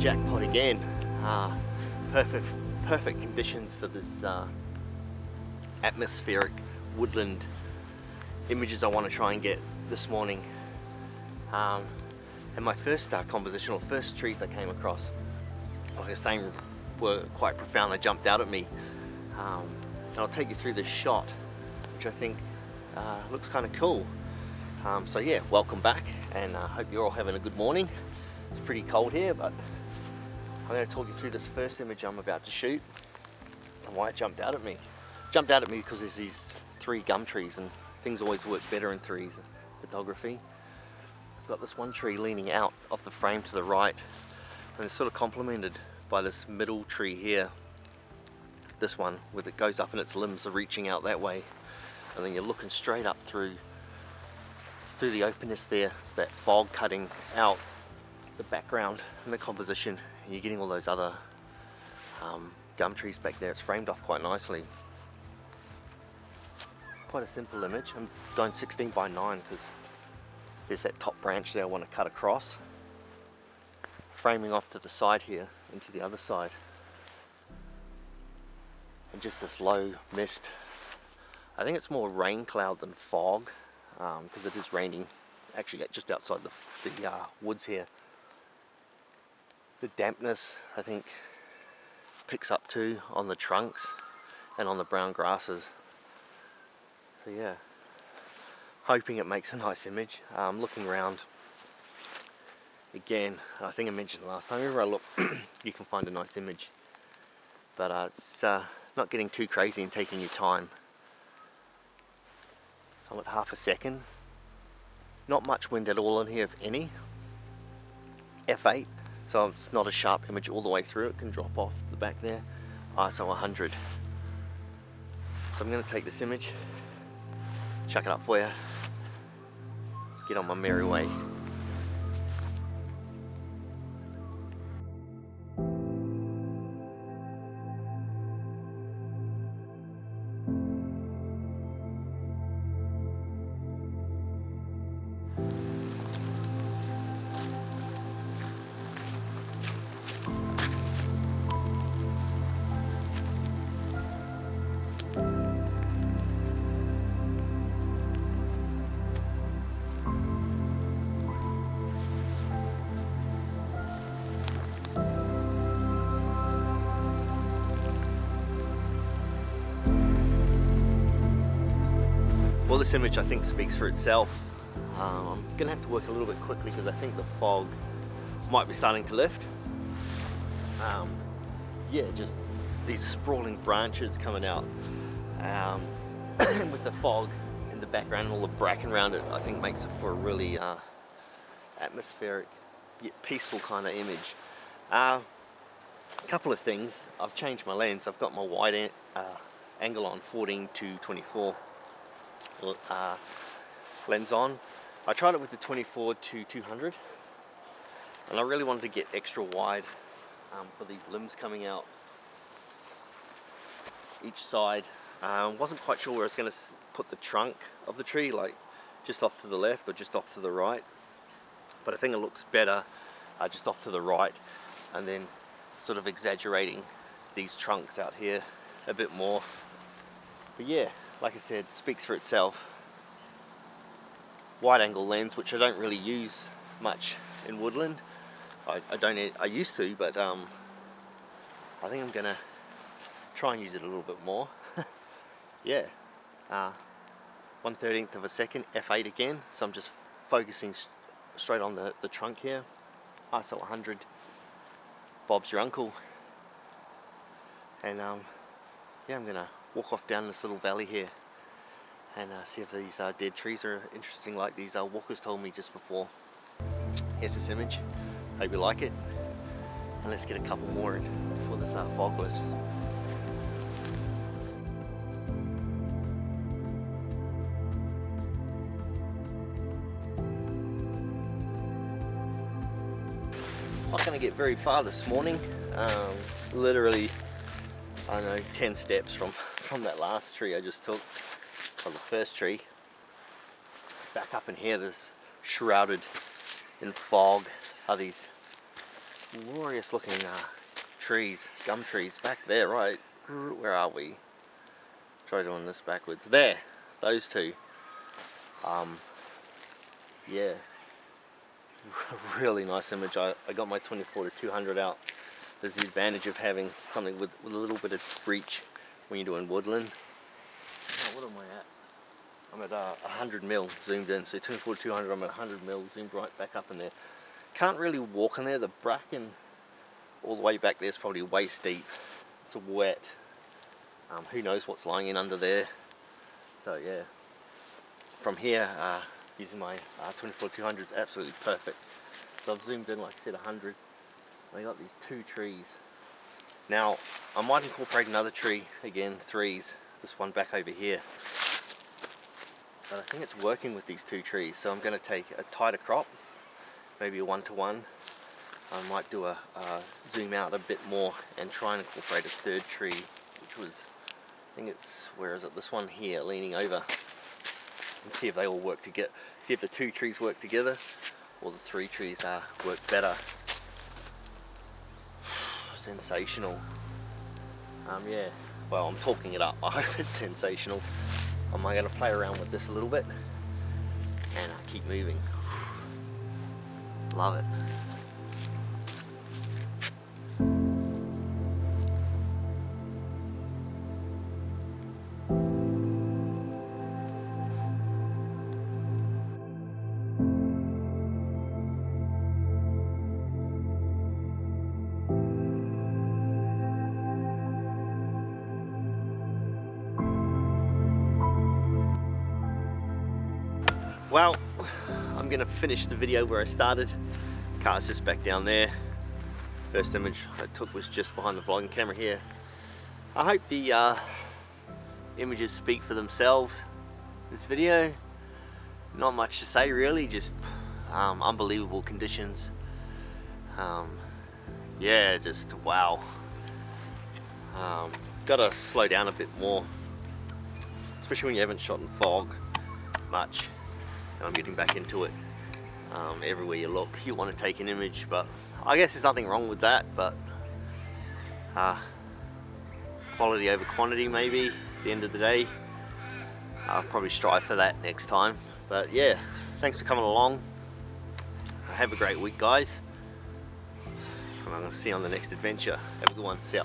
jackpot again. Perfect conditions for this atmospheric woodland images I want to try and get this morning. And my first composition, or first trees I came across, like I was saying, were quite profound. They jumped out at me. And I'll take you through this shot, which I think looks kind of cool. So yeah, welcome back, and I hope you're all having a good morning. It's pretty cold here, but I'm going to talk you through this first image I'm about to shoot and why it jumped out at me. It jumped out at me because there's these 3 gum trees, and things always work better in threes in photography. I've got this one tree leaning out of the frame to the right, and it's sort of complemented by this middle tree here. This one, with it goes up and its limbs are reaching out that way, and then you're looking straight up through the openness there, that fog cutting out the background and the composition, and you're getting all those other gum trees back there. It's framed off quite nicely. Quite a simple image. I'm going 16 by 9 because there's that top branch there I want to cut across, framing off to the side here and to the other side, and just this low mist. I think it's more rain cloud than fog, because it is raining actually just outside the woods here. The dampness, I think, picks up too on the trunks and on the brown grasses. So yeah, hoping it makes a nice image. Looking around again, I think I mentioned last time, wherever I look you can find a nice image, but it's not getting too crazy and taking your time. So I'm at half a second. Not much wind at all in here, if any. F8, so it's not a sharp image all the way through. It can drop off the back there. ISO 100. So I'm going to take this image, chuck it up for you, get on my merry way. Well, this image I think speaks for itself. I'm going to have to work a little bit quickly because I think the fog might be starting to lift. Yeah, just these sprawling branches coming out, with the fog in the background and all the bracken around it, I think makes it for a really atmospheric yet peaceful kind of image. A couple of things. I've changed my lens. I've got my wide angle on 14 to 24 lens on. I tried it with the 24 to 200, and I really wanted to get extra wide for these limbs coming out each side. Wasn't quite sure where I was going to put the trunk of the tree, like just off to the left or just off to the right, but I think it looks better just off to the right, and then sort of exaggerating these trunks out here a bit more. But yeah, like I said, speaks for itself. Wide angle lens, which I don't really use much in woodland. I used to, but I think I'm gonna try and use it a little bit more. Yeah, 1/13 of a second, f8 again. So I'm just focusing straight on the trunk here. ISO 100. Bob's your uncle. And yeah, I'm gonna walk off down this little valley here and see if these dead trees are interesting, like these walkers told me just before. Here's this image. Hope you like it, and let's get a couple more in before this fog lifts. Not going to get very far this morning. Literally, I don't know, 10 steps from that last tree I just took, from the first tree. Back up in here, there's shrouded in fog are these glorious looking trees, gum trees back there, right? Where are we? Try doing this backwards. There, those two. Yeah, really nice image. I got my 24-200 out. There's the advantage of having something with a little bit of reach when you're doing woodland. Oh, what am I at? I'm at 100 mil zoomed in, so 24-200, I'm at 100 mil zoomed right back up in there. Can't really walk in there. The bracken all the way back there is probably waist deep. It's wet. Who knows what's lying in under there. So yeah, from here, using my 24-200 is absolutely perfect. So I've zoomed in, like I said, 100. I got these two trees. Now, I might incorporate another tree, again, threes, this one back over here. But I think it's working with these two trees, so I'm going to take a tighter crop, maybe a 1-to-1. I might do a zoom out a bit more and try and incorporate a third tree, which was, I think it's, where is it, this one here, leaning over, and see if they all work together, see if the two trees work together, or the three trees work better. Sensational. Yeah, well, I'm talking it up. I hope it's sensational. I'm going to play around with this a little bit and keep moving. Love it. Well, I'm going to finish the video where I started. Car's just back down there. First image I took was just behind the vlogging camera here. I hope the images speak for themselves. This video, not much to say really, just unbelievable conditions. Yeah, just wow. Gotta slow down a bit more, especially when you haven't shot in fog much. I'm getting back into it. Everywhere you look, you want to take an image, but I guess there's nothing wrong with that, but quality over quantity maybe at the end of the day. I'll probably strive for that next time. But yeah, thanks for coming along. Have a great week, guys, and I'm going to see you on the next adventure. Have a good one. See ya.